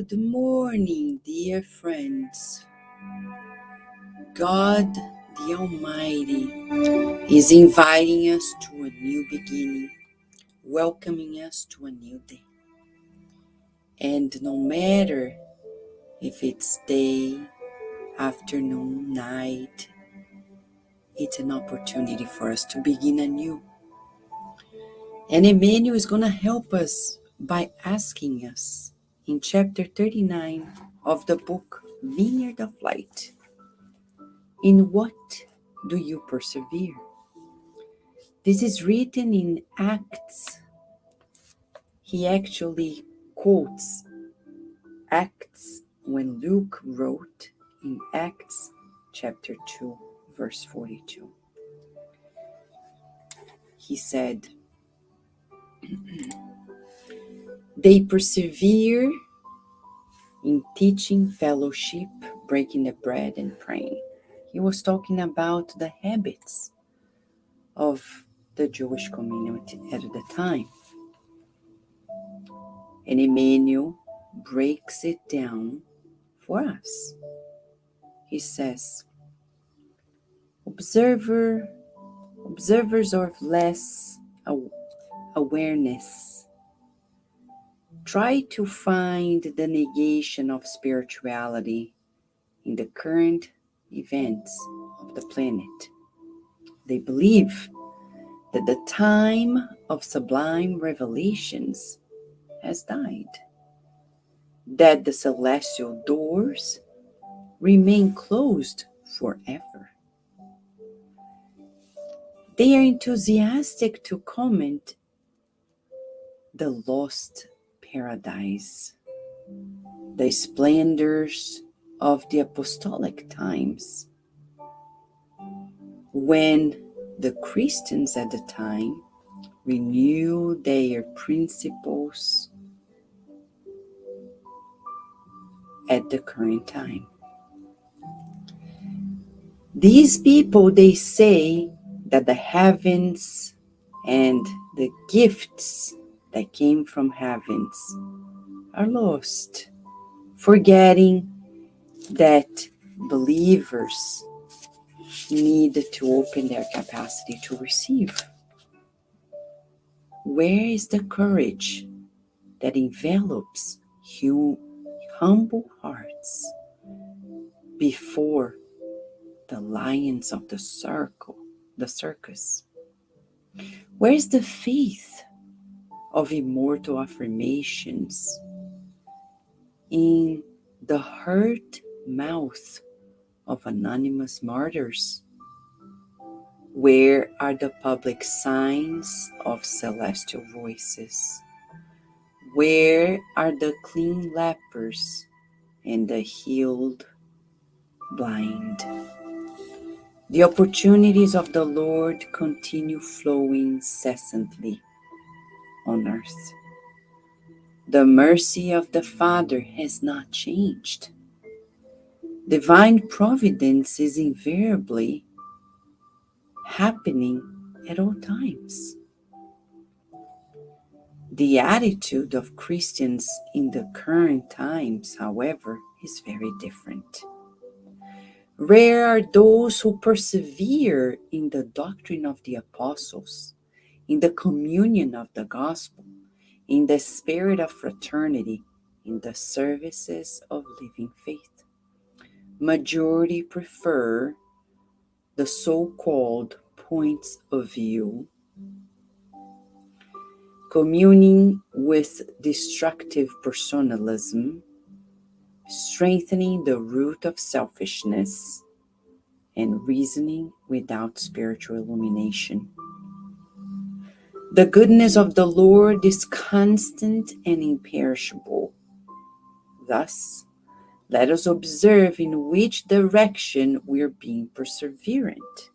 Good morning, dear friends. God the Almighty is inviting us to a new beginning, welcoming us to a new day. And no matter if it's day, afternoon, night, it's an opportunity for us to begin anew. And Emmanuel is going to help us by asking us in chapter 39 of the book Vineyardoflight, in what do you persevere? This is written in Acts. He actually quotes Acts when Luke wrote in Acts chapter 2, verse 42. He said, they persevere in teaching, fellowship, breaking the bread, and praying. He was talking about the habits of the Jewish community at the time. And Emmanuel breaks it down for us. He says, observers of less awareness try to find the negation of spirituality in the current events of the planet. They believe that the time of sublime revelations has died, that the celestial doors remain closed forever. They are enthusiastic to comment the lost paradise, the splendors of the apostolic times, when the Christians at the time renew their principles at the current time. These people, they say that the heavens and the gifts that came from heavens are lost, forgetting that believers need to open their capacity to receive. Where is the courage that envelops humble hearts before the lions of the circus? Where is the faith of immortal affirmations in the hurt mouth of anonymous martyrs? Where are the public signs of celestial voices? Where are the clean lepers and the healed blind? The opportunities of the Lord continue flowing incessantly on earth. The mercy of the Father has not changed. Divine providence is invariably happening at all times. The attitude of Christians in the current times, however, is very different. Rare are those who persevere in the doctrine of the apostles, in the communion of the gospel, in the spirit of fraternity, in the services of living faith. Majority prefer the so-called points of view, communing with destructive personalism, strengthening the root of selfishness, and reasoning without spiritual illumination. The goodness of the Lord is constant and imperishable. Thus, let us observe in which direction we are being perseverant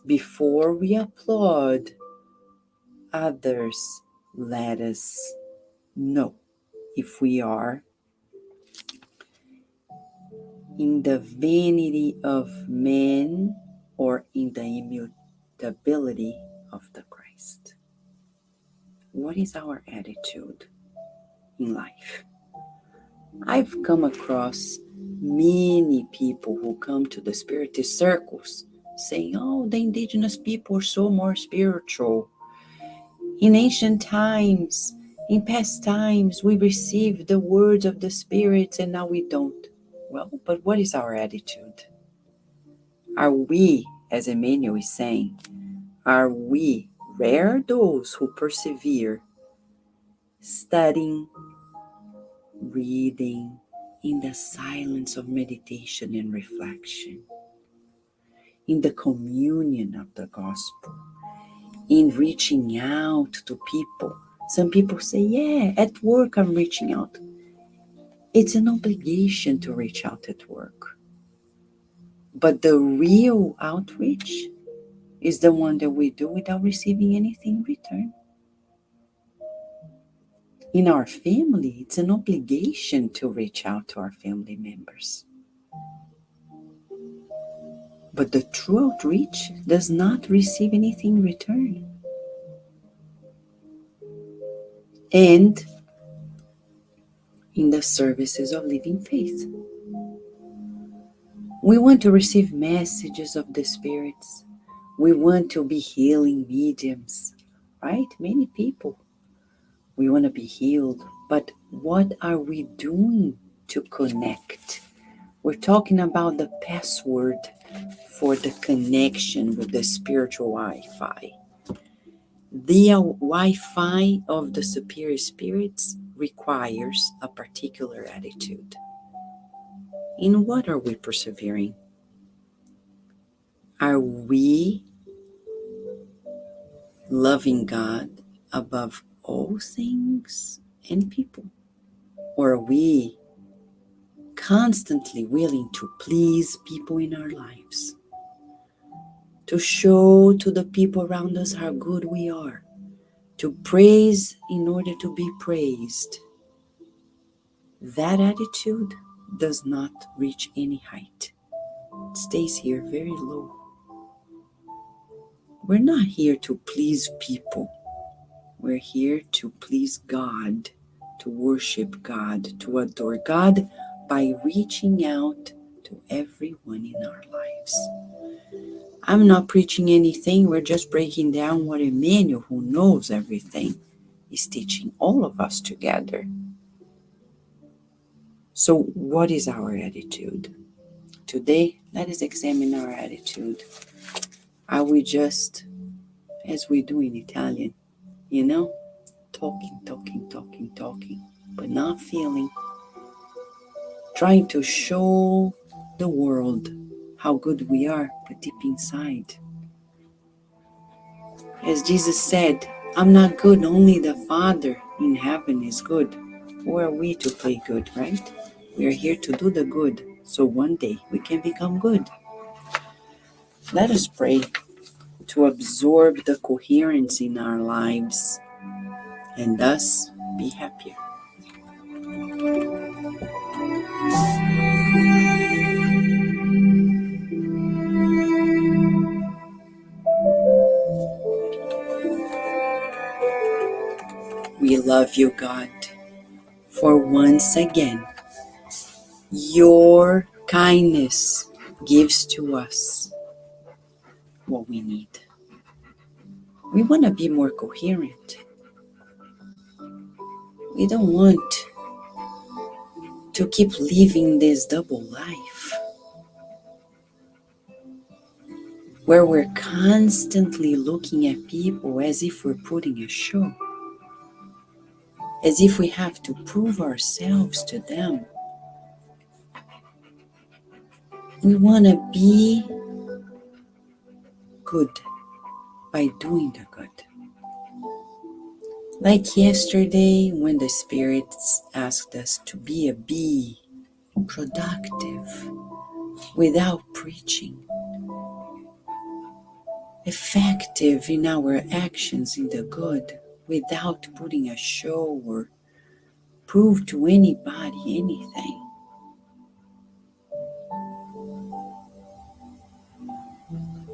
before we applaud others. Let us know if we are in the vanity of men or in the immutability of the Christ. What is our attitude in life? I've come across many people who come to the spiritist circles saying, oh, the indigenous people are so more spiritual. In ancient times, in past times, we received the words of the spirits and now we don't. Well, but what is our attitude? Are we, as Emmanuel is saying, are we rare those who persevere, studying, reading, in the silence of meditation and reflection, in the communion of the gospel, in reaching out to people? Some people say, yeah, at work I'm reaching out. It's an obligation to reach out at work. But the real outreach is the one that we do without receiving anything in return. In our family, it's an obligation to reach out to our family members. But the true outreach does not receive anything in return. And in the services of living faith, we want to receive messages of the spirits. We want to be healing mediums, right? Many people. We want to be healed. But what are we doing to connect? We're talking about the password for the connection with the spiritual Wi-Fi. The Wi-Fi of the superior spirits requires a particular attitude. In what are we persevering? Are we loving God above all things and people? Or are we constantly willing to please people in our lives? To show to the people around us how good we are? To praise in order to be praised? That attitude does not reach any height. It stays here very low. We're not here to please people. We're here to please God, to worship God, to adore God by reaching out to everyone in our lives. I'm not preaching anything. We're just breaking down what Emmanuel, who knows everything, is teaching all of us together. So what is our attitude? Today, let us examine our attitude. Are we just, as we do in Italian, talking, but not feeling, trying to show the world how good we are, but deep inside? As Jesus said, I'm not good, only the Father in heaven is good. Who are we to play good, right? We are here to do the good, so one day we can become good. Let us pray to absorb the coherence in our lives and thus be happier. We love you, God, for once again, your kindness gives to us what we need. We want to be more coherent. We don't want to keep living this double life where we're constantly looking at people as if we're putting a show, as if we have to prove ourselves to them. We want to be good by doing the good. Like yesterday when the spirits asked us to be a bee, productive, without preaching, effective in our actions in the good, without putting a show or prove to anybody anything.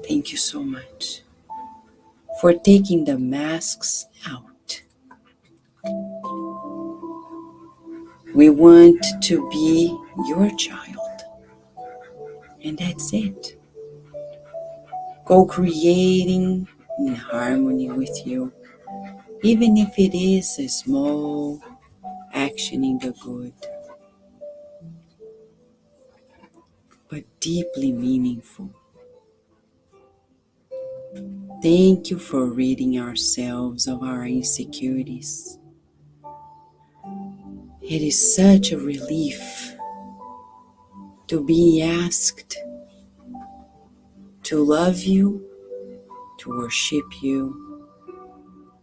Thank you so much for taking the masks out We want to be your child, and that's it. Co-creating in harmony with you, even if it is a small action in the good, but deeply meaningful. Thank you for ridding ourselves of our insecurities. It is such a relief to be asked to love you, to worship you,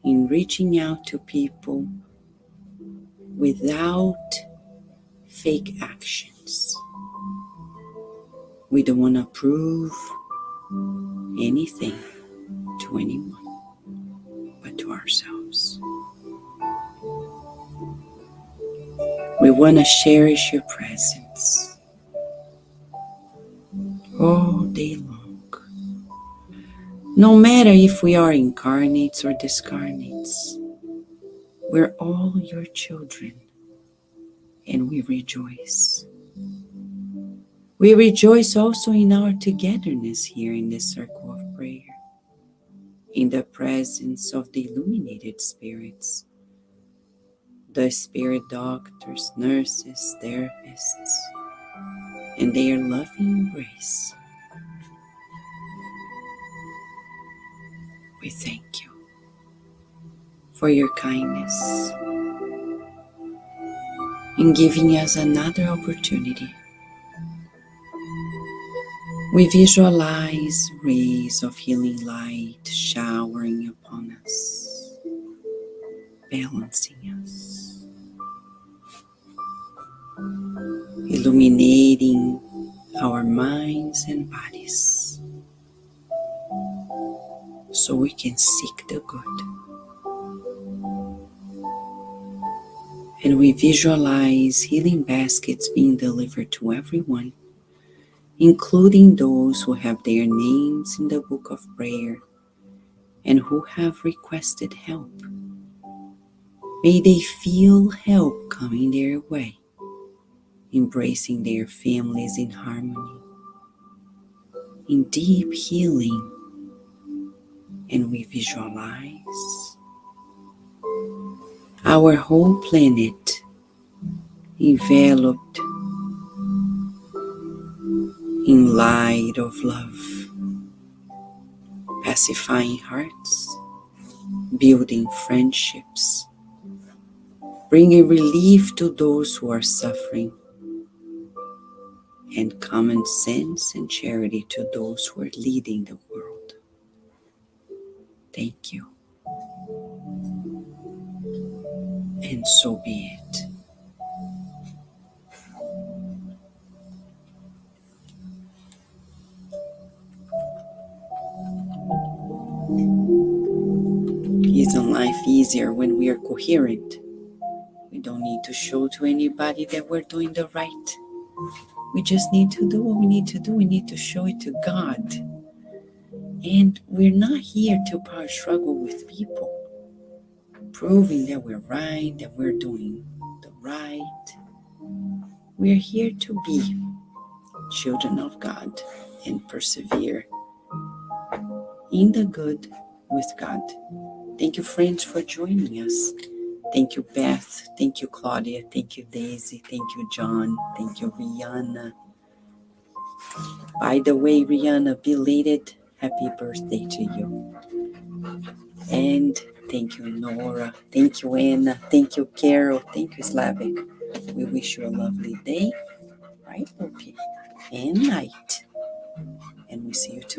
in reaching out to people without fake actions. We don't want to prove anything to anyone but to ourselves. We want to cherish your presence all day long. No matter if we are incarnates or discarnates, we're all your children, and we rejoice. We rejoice also in our togetherness here in this circle of prayer, in the presence of the illuminated spirits, the spirit doctors, nurses, therapists, and their loving embrace. We thank you for your kindness in giving us another opportunity. We visualize rays of healing light showering upon us, balancing us, illuminating our minds and bodies so we can seek the good. And we visualize healing baskets being delivered to everyone, including those who have their names in the book of prayer and who have requested help. May they feel help coming their way, embracing their families in harmony, in deep healing. And we visualize our whole planet enveloped in light of love, pacifying hearts, building friendships, bringing relief to those who are suffering, and common sense and charity to those who are leading the world. Thank you. And so be it. Isn't life easier when we are coherent? We don't need to show to anybody that we're doing the right. We just need to do what we need to do. We need to show it to God. And we're not here to power struggle with people, proving that we're right, that we're doing the right. We're here to be children of God and persevere in the good with God. Thank you, friends, for joining us. Thank you, Beth. Thank you, Claudia. Thank you, Daisy. Thank you, John. Thank you, Rihanna. By the way, Rihanna, belated happy birthday to you. And thank you, Nora. Thank you, Anna. Thank you, Carol. Thank you, Slavic. We wish you a lovely day, right, Loki, and night. And we see you tomorrow.